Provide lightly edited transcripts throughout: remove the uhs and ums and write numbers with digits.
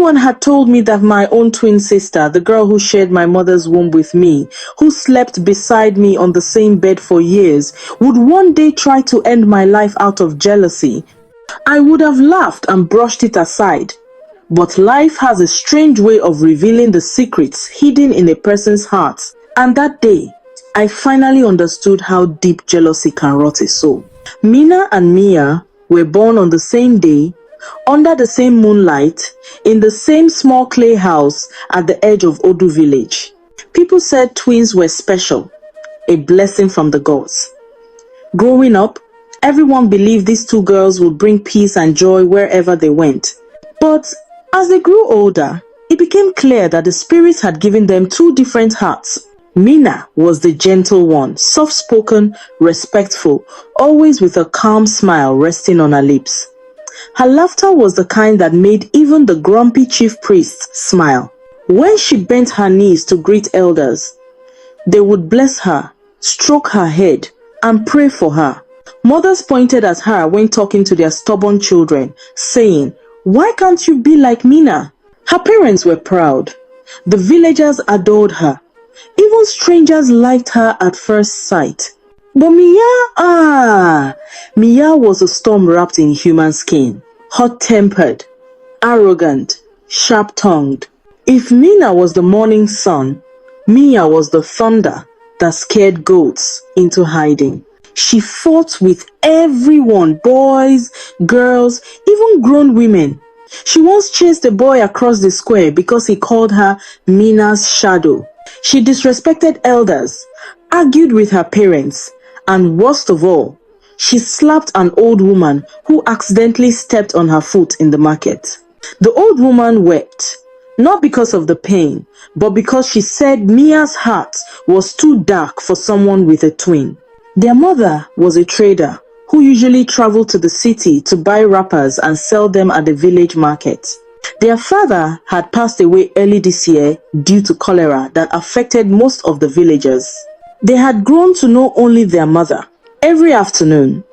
anyone had told me that my own twin sister, the girl who shared my mother's womb with me, who slept beside me on the same bed for years, would one day try to end my life out of jealousy, I would have laughed and brushed it aside. But life has a strange way of revealing the secrets hidden in a person's heart, and that day, I finally understood how deep jealousy can rot a soul. Mina and Miya were born on the same day, under the same moonlight, in the same small clay house at the edge of Odu village. People said twins were special, a blessing from the gods. Growing up, everyone believed these two girls would bring peace and joy wherever they went. But as they grew older, it became clear that the spirits had given them two different hearts. Mina was the gentle one, soft-spoken, respectful, always with a calm smile resting on her lips. Her laughter was the kind that made even the grumpy chief priest smile. When she bent her knees to greet elders, they would bless her, stroke her head, and pray for her. Mothers pointed at her when talking to their stubborn children, saying, "Why can't you be like Mina?" Her parents were proud. The villagers adored her. Even strangers liked her at first sight. But Miya was a storm wrapped in human skin. Hot-tempered, arrogant, sharp-tongued. If Mina was the morning sun, Miya was the thunder that scared goats into hiding. She fought with everyone, boys, girls, even grown women. She once chased a boy across the square because he called her Mina's shadow. She disrespected elders, argued with her parents, and worst of all, she slapped an old woman who accidentally stepped on her foot in the market. The old woman wept, not because of the pain, but because she said Mia's heart was too dark for someone with a twin. Their mother was a trader who usually traveled to the city to buy wrappers and sell them at the village market. Their father had passed away early this year due to cholera that affected most of the villagers. They had grown to know only their mother. Every afternoon,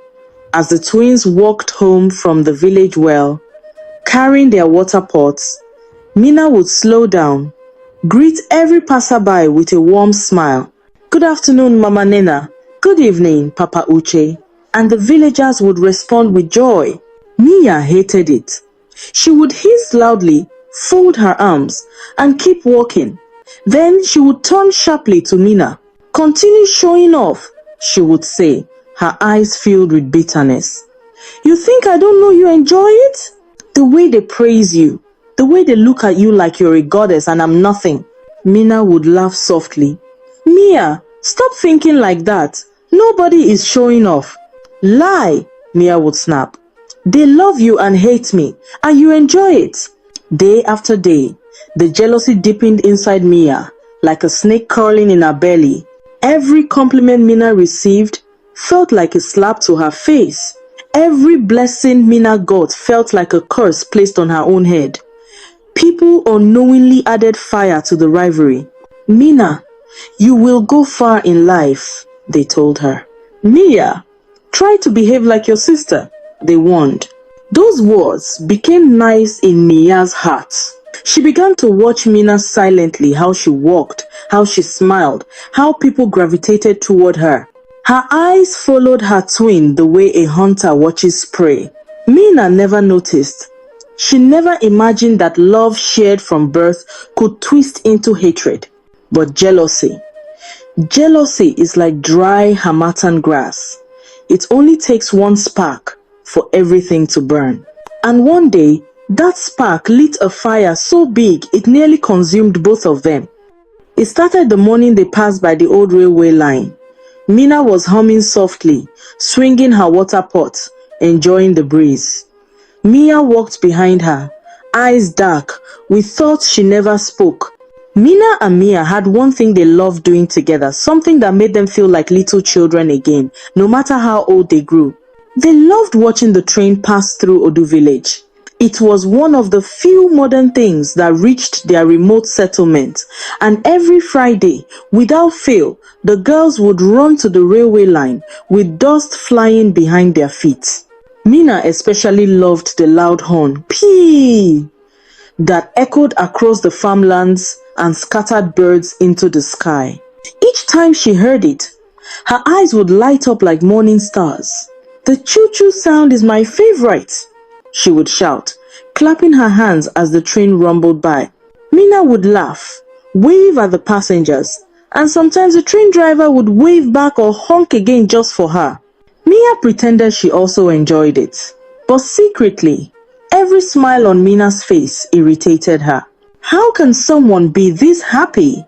as the twins walked home from the village well, carrying their water pots, Mina would slow down, greet every passerby with a warm smile. "Good afternoon, Mama Nena. Good evening, Papa Uche." And the villagers would respond with joy. Miya hated it. She would hiss loudly, fold her arms, and keep walking. Then she would turn sharply to Mina. "Continue showing off," she would say, her eyes filled with bitterness. "You think I don't know you enjoy it? The way they praise you, the way they look at you like you're a goddess and I'm nothing." Mina would laugh softly. "Miya, stop thinking like that. Nobody is showing off." "Lie," Miya would snap. "They love you and hate me, and you enjoy it." Day after day, the jealousy deepened inside Miya, like a snake curling in her belly. Every compliment Mina received felt like a slap to her face. Every blessing Mina got felt like a curse placed on her own head. People unknowingly added fire to the rivalry. "Mina, you will go far in life," they told her. "Miya, try to behave like your sister," they warned. Those words became knives in Miya's heart. She began to watch Mina silently, how she walked, how she smiled, how people gravitated toward her. Her eyes followed her twin the way a hunter watches prey. Mina never noticed. She never imagined that love shared from birth could twist into hatred. But jealousy is like dry harmattan grass. It only takes one spark for everything to burn. And one day, that spark lit a fire so big it nearly consumed both of them. It started the morning they passed by the old railway line. Mina was humming softly, swinging her water pot, enjoying the breeze. Miya walked behind her, eyes dark, with thoughts she never spoke. Mina and Miya had one thing they loved doing together, something that made them feel like little children again, no matter how old they grew. They loved watching the train pass through Odu village. It was one of the few modern things that reached their remote settlement, and every Friday, without fail, the girls would run to the railway line with dust flying behind their feet. Mina especially loved the loud horn, pee, that echoed across the farmlands and scattered birds into the sky. Each time she heard it, her eyes would light up like morning stars. "The choo-choo sound is my favorite," she would shout, clapping her hands as the train rumbled by. Mina would laugh, wave at the passengers, and sometimes the train driver would wave back or honk again just for her. Miya pretended she also enjoyed it, but secretly, every smile on Mina's face irritated her. "How can someone be this happy?"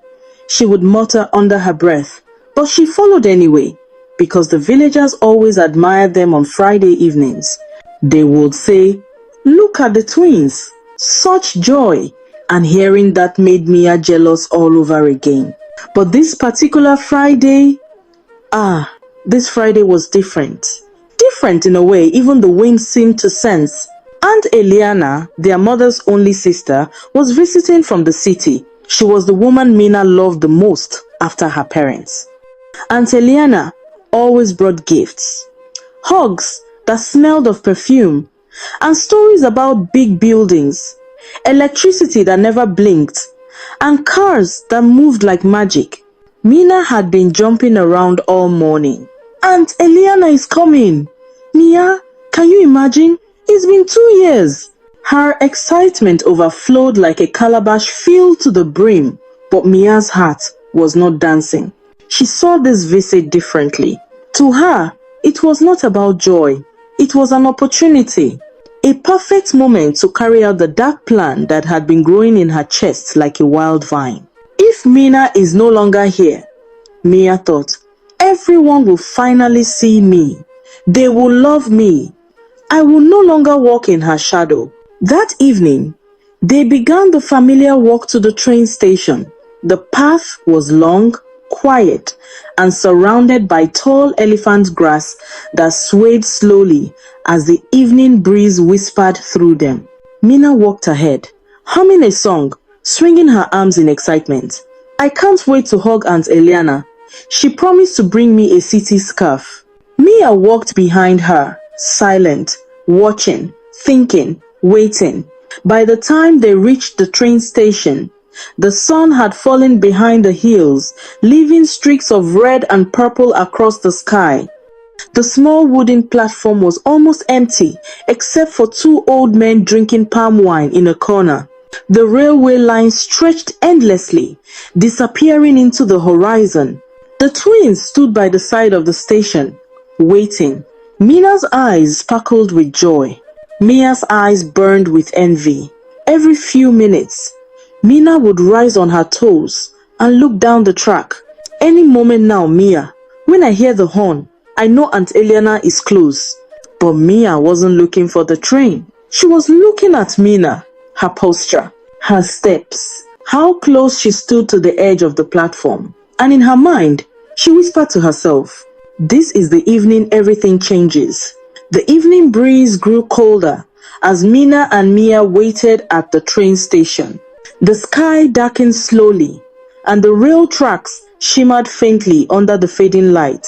she would mutter under her breath, but she followed anyway, because the villagers always admired them on Friday evenings. They would say, "Look at the twins, such joy," and hearing that made Miya jealous all over again. But this particular Friday, this Friday was different. Different in a way even the wind seemed to sense. Aunt Elleana, their mother's only sister, was visiting from the city. She was the woman Mina loved the most after her parents. Aunt Elleana always brought gifts, hugs that smelled of perfume, and stories about big buildings, electricity that never blinked, and cars that moved like magic. Mina had been jumping around all morning. "Aunt Elleana is coming! Miya, can you imagine? It's been 2 years!" Her excitement overflowed like a calabash filled to the brim, but Mia's heart was not dancing. She saw this visit differently. To her, it was not about joy. It was an opportunity. A perfect moment to carry out the dark plan that had been growing in her chest like a wild vine. If Mina is no longer here, Miya thought, everyone will finally see me. They will love me. I will no longer walk in her shadow. That evening, they began the familiar walk to the train station. The path was long, quiet, and surrounded by tall elephant grass that swayed slowly as the evening breeze whispered through them. Mina walked ahead, humming a song, swinging her arms in excitement. "I can't wait to hug Aunt Elleana. She promised to bring me a city scarf." Miya walked behind her, silent, watching, thinking, waiting. By the time they reached the train station, the sun had fallen behind the hills, leaving streaks of red and purple across the sky. The small wooden platform was almost empty, except for 2 old men drinking palm wine in a corner. The railway line stretched endlessly, disappearing into the horizon. The twins stood by the side of the station, waiting. Mina's eyes sparkled with joy. Mia's eyes burned with envy. Every few minutes, Mina would rise on her toes and look down the track. "Any moment now, Miya. When I hear the horn, I know Aunt Elleana is close." But Miya wasn't looking for the train. She was looking at Mina, her posture, her steps, how close she stood to the edge of the platform. And in her mind, she whispered to herself, "This is the evening everything changes." The evening breeze grew colder as Mina and Miya waited at the train station. The sky darkened slowly, and the rail tracks shimmered faintly under the fading light.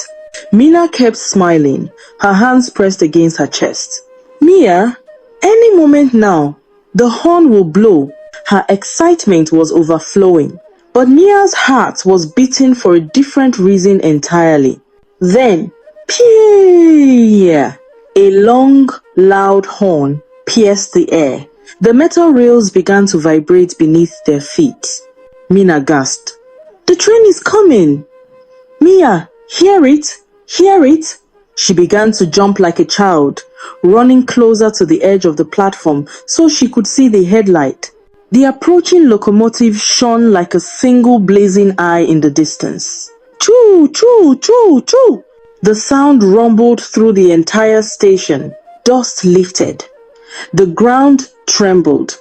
Mina kept smiling, her hands pressed against her chest. "Miya, any moment now, the horn will blow." Her excitement was overflowing, but Mia's heart was beating for a different reason entirely. Then, peer! A long, loud horn pierced the air. The metal rails began to vibrate beneath their feet. Mina gasped. "The train is coming!" "Miya, hear it! Hear it!" She began to jump like a child, running closer to the edge of the platform so she could see the headlight. The approaching locomotive shone like a single blazing eye in the distance. Choo, choo, choo, choo! The sound rumbled through the entire station. Dust lifted. The ground trembled.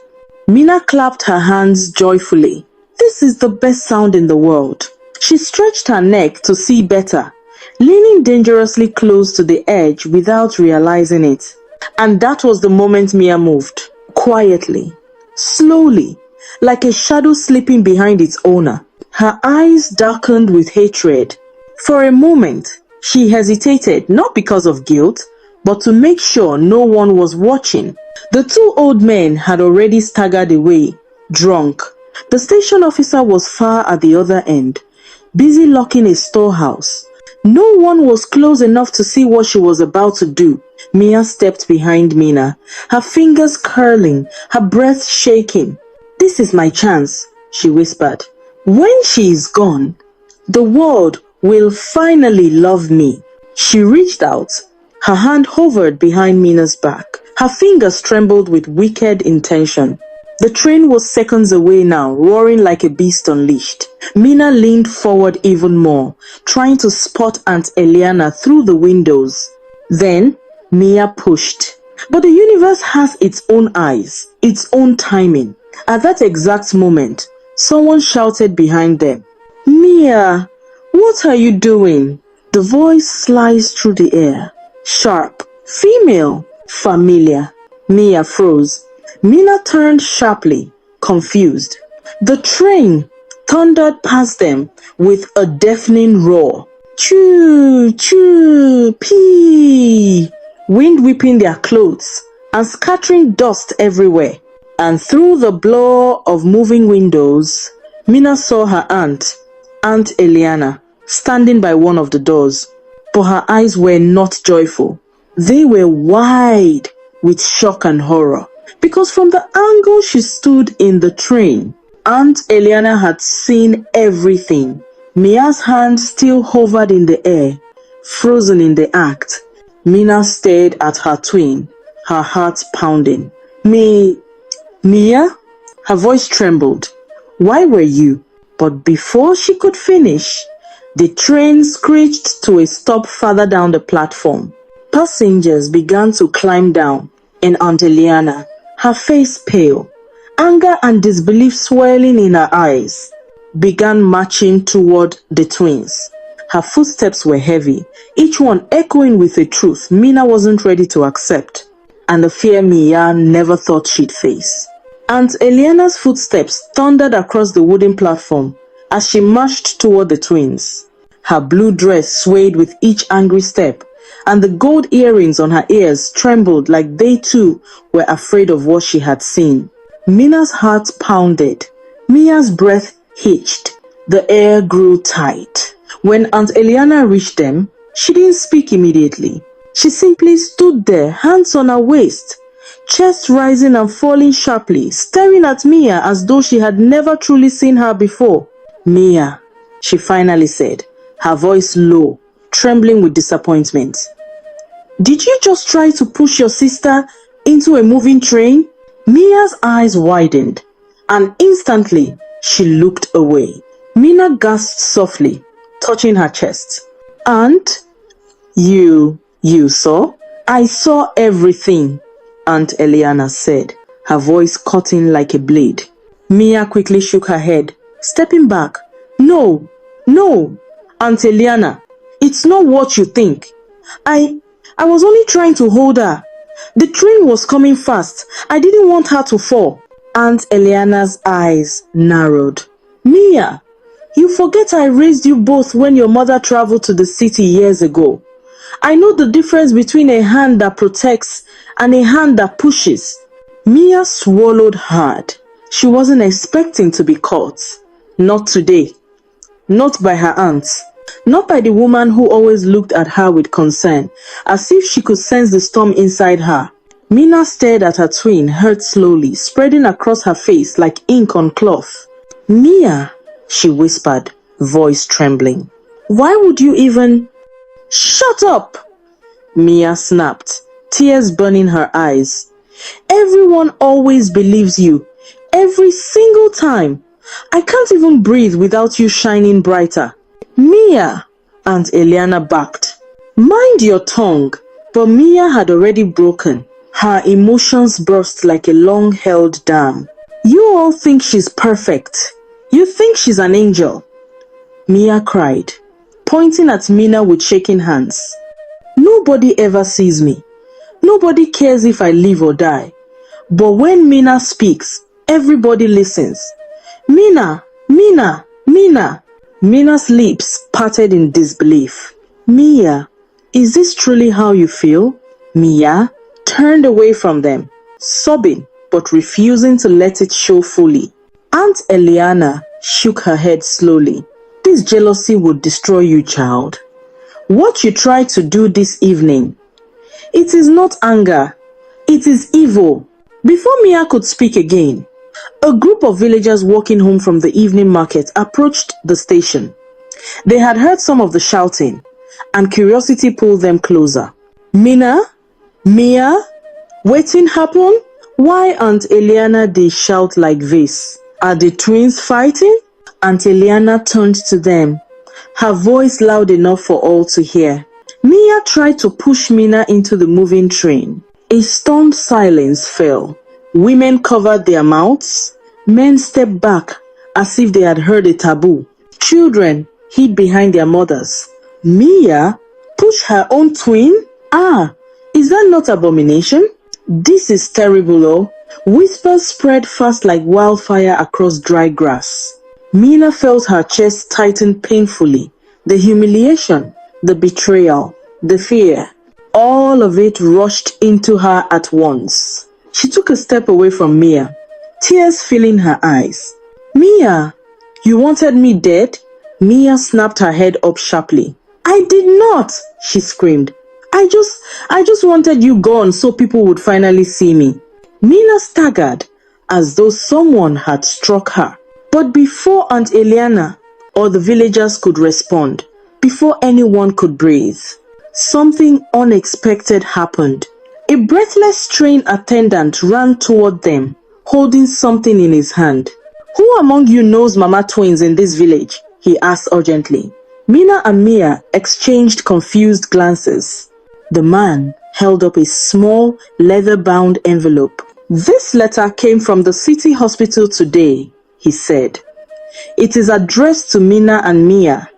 Mina clapped her hands joyfully. This is the best sound in the world. She stretched her neck to see better, leaning dangerously close to the edge without realizing it. And that was the moment Miya moved. Quietly, slowly, like a shadow slipping behind its owner. Her eyes darkened with hatred. For a moment, she hesitated, not because of guilt, but to make sure no one was watching. The 2 old men had already staggered away, drunk. The station officer was far at the other end, busy locking a storehouse. No one was close enough to see what she was about to do. Miya stepped behind Mina, her fingers curling, her breath shaking. "This is my chance," she whispered. "When she is gone, the world will finally love me." She reached out. Her hand hovered behind Mina's back. Her fingers trembled with wicked intention. The train was seconds away now, roaring like a beast unleashed. Mina leaned forward even more, trying to spot Aunt Elleana through the windows. Then, Miya pushed. But the universe has its own eyes, its own timing. At that exact moment, someone shouted behind them, "Miya, what are you doing?" The voice sliced through the air. Sharp, female, familiar. Miya froze. Mina turned sharply, confused. The train thundered past them with a deafening roar. Choo, choo, pee! Wind whipping their clothes and scattering dust everywhere. And through the blur of moving windows, Mina saw her aunt, Aunt Elleana, standing by one of the doors. But her eyes were not joyful. They were wide with shock and horror. Because from the angle she stood in the train, Aunt Elleana had seen everything. Mia's hand still hovered in the air, frozen in the act. Mina stared at her twin, her heart pounding. Miya? Her voice trembled. "Why were you?" But before she could finish, the train screeched to a stop farther down the platform. Passengers began to climb down, and Aunt Elleana, her face pale, anger and disbelief swirling in her eyes, began marching toward the twins. Her footsteps were heavy, each one echoing with a truth Mina wasn't ready to accept, and the fear Miya never thought she'd face. Aunt Elleana's footsteps thundered across the wooden platform as she marched toward the twins. Her blue dress swayed with each angry step, and the gold earrings on her ears trembled like they too were afraid of what she had seen. Mina's heart pounded. Mia's breath hitched. The air grew tight. When Aunt Elleana reached them, she didn't speak immediately. She simply stood there, hands on her waist, chest rising and falling sharply, staring at Miya as though she had never truly seen her before. "Miya," she finally said, her voice low, trembling with disappointment. "Did you just try to push your sister into a moving train?" Mia's eyes widened, and instantly she looked away. Mina gasped softly, touching her chest. "Aunt, you saw?" "I saw everything," Aunt Elleana said, her voice cutting like a blade. Miya quickly shook her head, stepping back. No, Aunt Elleana, it's not what you think. I was only trying to hold her. The train was coming fast. I didn't want her to fall." Aunt Elleana's eyes narrowed. "Miya, you forget I raised you both when your mother traveled to the city years ago. I know the difference between a hand that protects and a hand that pushes." Miya swallowed hard. She wasn't expecting to be caught. Not today. Not by her aunts. Not by the woman who always looked at her with concern, as if she could sense the storm inside her. Mina stared at her twin, hurt slowly, spreading across her face like ink on cloth. "Miya," she whispered, voice trembling. "Why would you even—" "Shut up!" Miya snapped, tears burning her eyes. "Everyone always believes you. Every single time. I can't even breathe without you shining brighter." "Miya," Aunt Elleana backed. "Mind your tongue." But Miya had already broken. Her emotions burst like a long-held dam. "You all think she's perfect. You think she's an angel." Miya cried, pointing at Mina with shaking hands. "Nobody ever sees me. Nobody cares if I live or die. But when Mina speaks, everybody listens. Mina, Mina, Mina." Mina's lips parted in disbelief. "Miya, is this truly how you feel?" Miya turned away from them, sobbing but refusing to let it show fully. Aunt Elleana shook her head slowly. This jealousy would destroy you, child. What you tried to do this evening, it is not anger, it is evil. Before Miya could speak again, a group of villagers walking home from the evening market approached the station. They had heard some of the shouting, and curiosity pulled them closer. Mina, Miya, wetin happen? Why Aunt Elleana dey shout like this? Are the twins fighting? Aunt Elleana turned to them, her voice loud enough for all to hear. Miya tried to push Mina into the moving train. A stunned silence fell. Women covered their mouths. Men stepped back as if they had heard a taboo. Children hid behind their mothers. Miya pushed her own twin? Ah, is that not abomination? This is terrible, oh. Whispers spread fast like wildfire across dry grass. Mina felt her chest tighten painfully. The humiliation, the betrayal, the fear, all of it rushed into her at once. She took a step away from Miya, tears filling her eyes. Miya, you wanted me dead? Miya snapped her head up sharply. I did not, she screamed. I just wanted you gone so people would finally see me. Mina staggered as though someone had struck her. But before Aunt Elleana or the villagers could respond, before anyone could breathe, something unexpected happened. A breathless train attendant ran toward them, holding something in his hand. Who among you knows Mama twins in this village? He asked urgently. Mina and Miya exchanged confused glances. The man held up a small, leather-bound envelope. This letter came from the city hospital today, he said. It is addressed to Mina and Miya,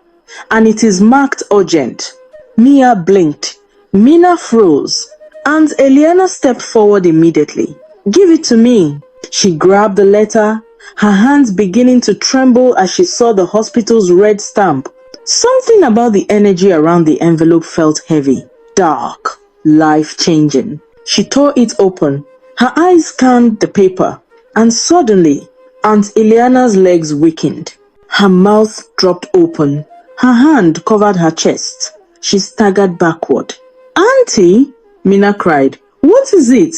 and it is marked urgent. Miya blinked. Mina froze. Aunt Elleana stepped forward immediately. Give it to me. She grabbed the letter, her hands beginning to tremble as she saw the hospital's red stamp. Something about the energy around the envelope felt heavy, dark, life-changing. She tore it open. Her eyes scanned the paper, and suddenly, Aunt Elleana's legs weakened. Her mouth dropped open. Her hand covered her chest. She staggered backward. Auntie, Mina cried. What is it?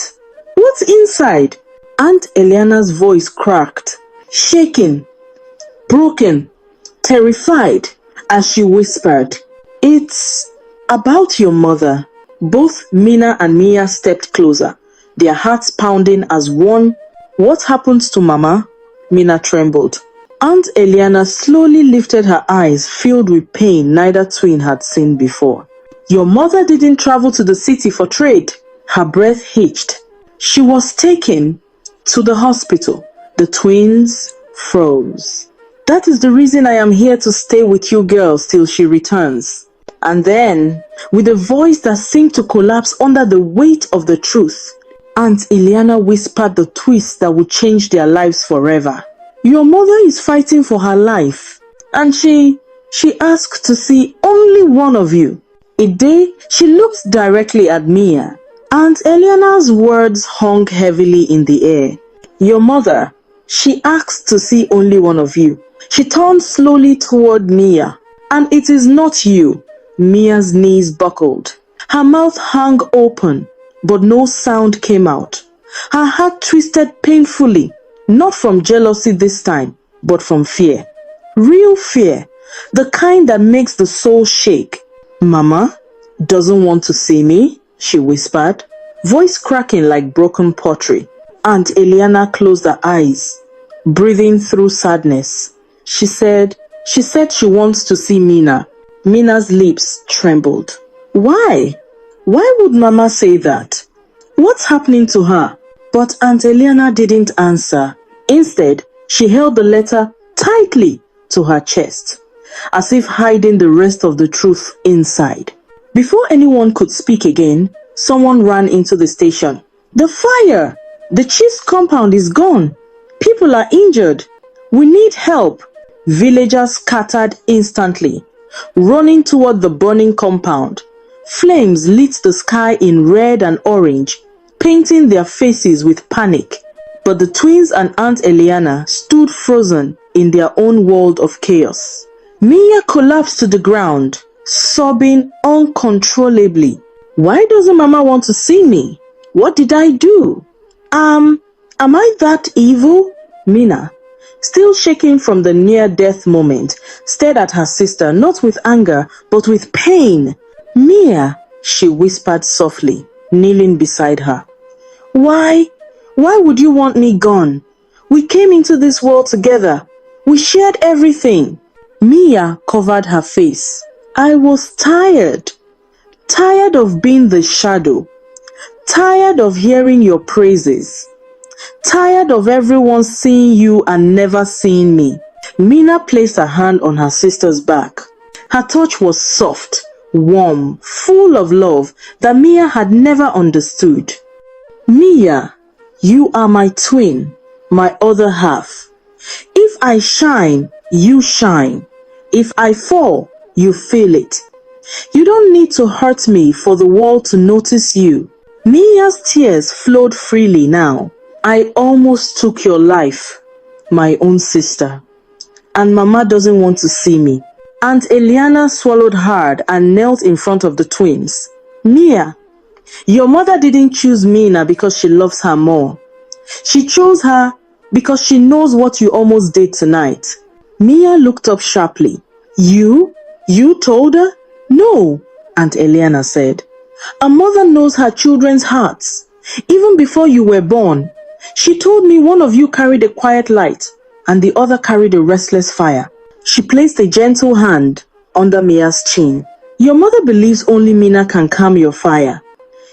What's inside? Aunt Elleana's voice cracked, shaking, broken, terrified, as she whispered, It's about your mother. Both Mina and Miya stepped closer, their hearts pounding as one. What happened to Mama? Mina trembled. Aunt Elleana slowly lifted her eyes filled with pain neither twin had seen before. Your mother didn't travel to the city for trade. Her breath hitched. She was taken to the hospital. The twins froze. That is the reason I am here to stay with you girls till she returns. And then, with a voice that seemed to collapse under the weight of the truth, Aunt Elleana whispered the twist that would change their lives forever. Your mother is fighting for her life, and she asked to see only one of you. A day, she looked directly at Miya. Aunt Elleana's words hung heavily in the air. Your mother, she asked to see only one of you. She turned slowly toward Miya. And it is not you. Mia's knees buckled. Her mouth hung open, but no sound came out. Her heart twisted painfully, not from jealousy this time, but from fear. Real fear, the kind that makes the soul shake. Mama doesn't want to see me, she whispered, voice cracking like broken pottery. Aunt Elleana closed her eyes, breathing through sadness. She said she wants to see Mina. Mina's lips trembled. Why? Why would Mama say that? What's happening to her? But Aunt Elleana didn't answer. Instead, she held the letter tightly to her chest, as if hiding the rest of the truth inside. Before anyone could speak again, someone ran into the station. The fire! The chief's compound is gone. People are injured. We need help. Villagers scattered instantly, running toward the burning compound. Flames lit the sky in red and orange, painting their faces with panic. But the twins and Aunt Elleana stood frozen in their own world of chaos. Miya collapsed to the ground, sobbing uncontrollably. Why doesn't Mama want to see me? What did I do? Am I that evil? Mina, still shaking from the near-death moment, stared at her sister not with anger but with pain. Miya, she whispered softly, kneeling beside her. Why would you want me gone? We came into this world together. We shared everything. Miya covered her face. I was tired. Tired of being the shadow. Tired of hearing your praises. Tired of everyone seeing you and never seeing me. Mina placed her hand on her sister's back. Her touch was soft, warm, full of love that Miya had never understood. Miya, you are my twin, my other half. If I shine, you shine. If I fall, you feel it. You don't need to hurt me for the world to notice you. Miya's tears flowed freely now. I almost took your life, my own sister. And Mama doesn't want to see me. Aunt Elleana swallowed hard and knelt in front of the twins. Miya, your mother didn't choose Mina because she loves her more. She chose her because she knows what you almost did tonight. Miya looked up sharply. You told her? No, Aunt Elleana said. A mother knows her children's hearts. Even before you were born, she told me one of you carried a quiet light and the other carried a restless fire. She placed a gentle hand under Mia's chin. Your mother believes only Mina can calm your fire.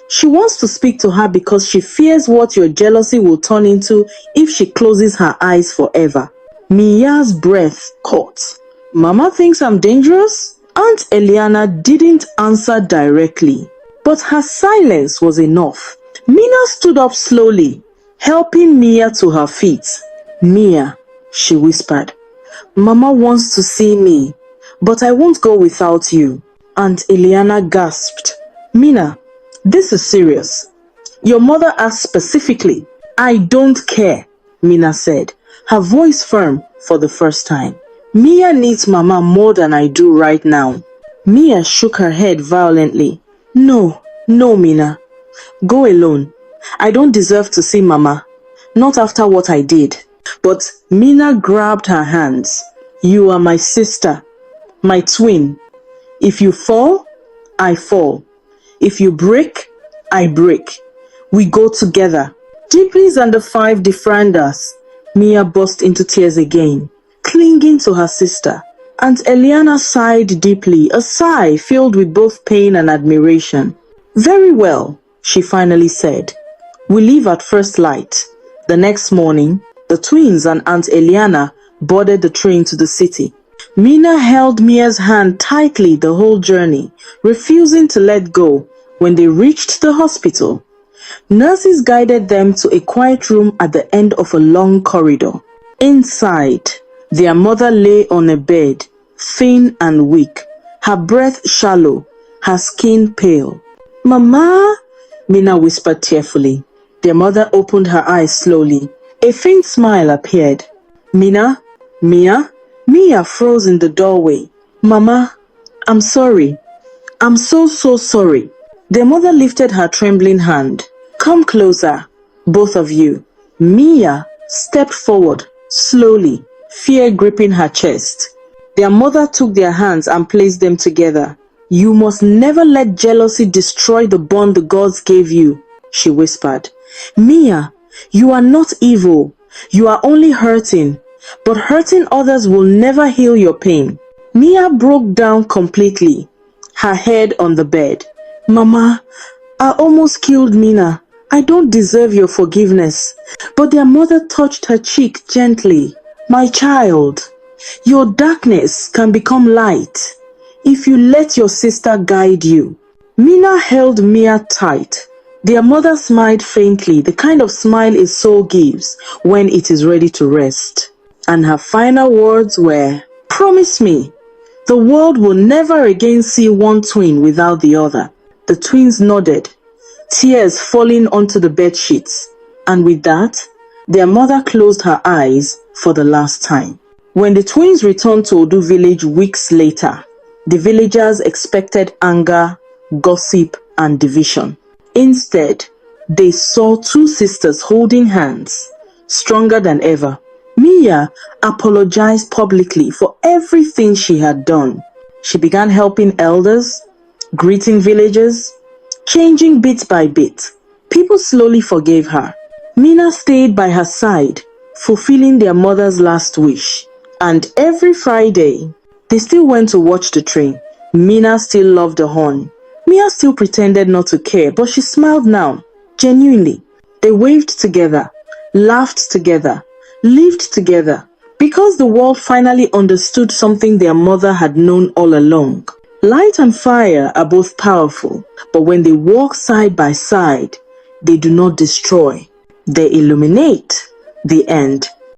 She wants to speak to her because she fears what your jealousy will turn into if she closes her eyes forever. Mia's breath caught. Mama thinks I'm dangerous? Aunt Elleana didn't answer directly, but her silence was enough. Mina stood up slowly, helping Miya to her feet. Miya, she whispered, Mama wants to see me, but I won't go without you. Aunt Elleana gasped. Mina, this is serious. Your mother asked specifically. I don't care, Mina said, her voice firm for the first time. Miya needs Mama more than I do right now. Miya shook her head violently. No, Mina. Go alone. I don't deserve to see Mama. Not after what I did. But Mina grabbed her hands. You are my sister, my twin. If you fall, I fall. If you break, I break. We go together. Deepening and the five defriend us. Miya burst into tears again, clinging to her sister. Aunt Elleana sighed deeply, a sigh filled with both pain and admiration. Very well, she finally said. We leave at first light. The next morning, the twins and Aunt Elleana boarded the train to the city. Mina held Mia's hand tightly the whole journey, refusing to let go. When they reached the hospital, nurses guided them to a quiet room at the end of a long corridor. Inside, their mother lay on a bed, thin and weak, her breath shallow, her skin pale. Mama, Mina whispered tearfully. Their mother opened her eyes slowly. A faint smile appeared. Mina? Miya? Miya froze in the doorway. Mama, I'm sorry. I'm so sorry. Their mother lifted her trembling hand. Come closer, both of you. Miya stepped forward, slowly, fear gripping her chest. Their mother took their hands and placed them together. You must never let jealousy destroy the bond the gods gave you, she whispered. Miya, you are not evil. You are only hurting. But hurting others will never heal your pain. Miya broke down completely, her head on the bed. Mama, I almost killed Mina. I don't deserve your forgiveness. But their mother touched her cheek gently. My child, your darkness can become light if you let your sister guide you. Mina held Miya tight. Their mother smiled faintly, the kind of smile a soul gives when it is ready to rest. And her final words were, promise me, the world will never again see one twin without the other. The twins nodded, tears falling onto the bed sheets. And with that, Their mother closed her eyes for the last time. When the twins returned to Odu village weeks later, the villagers expected anger, gossip, and division. Instead, they saw two sisters holding hands, stronger than ever. Miya apologized publicly for everything she had done. She began helping elders, greeting villagers, changing bit by bit. People slowly forgave her. Mina stayed by her side, fulfilling their mother's last wish. And every Friday, they still went to watch the train. Mina still loved the horn. Miya still pretended not to care, but she smiled now, genuinely. They waved together, laughed together, lived together, because the world finally understood something their mother had known all along. Light and fire are both powerful, but when they walk side by side, they do not destroy. They illuminate. The end.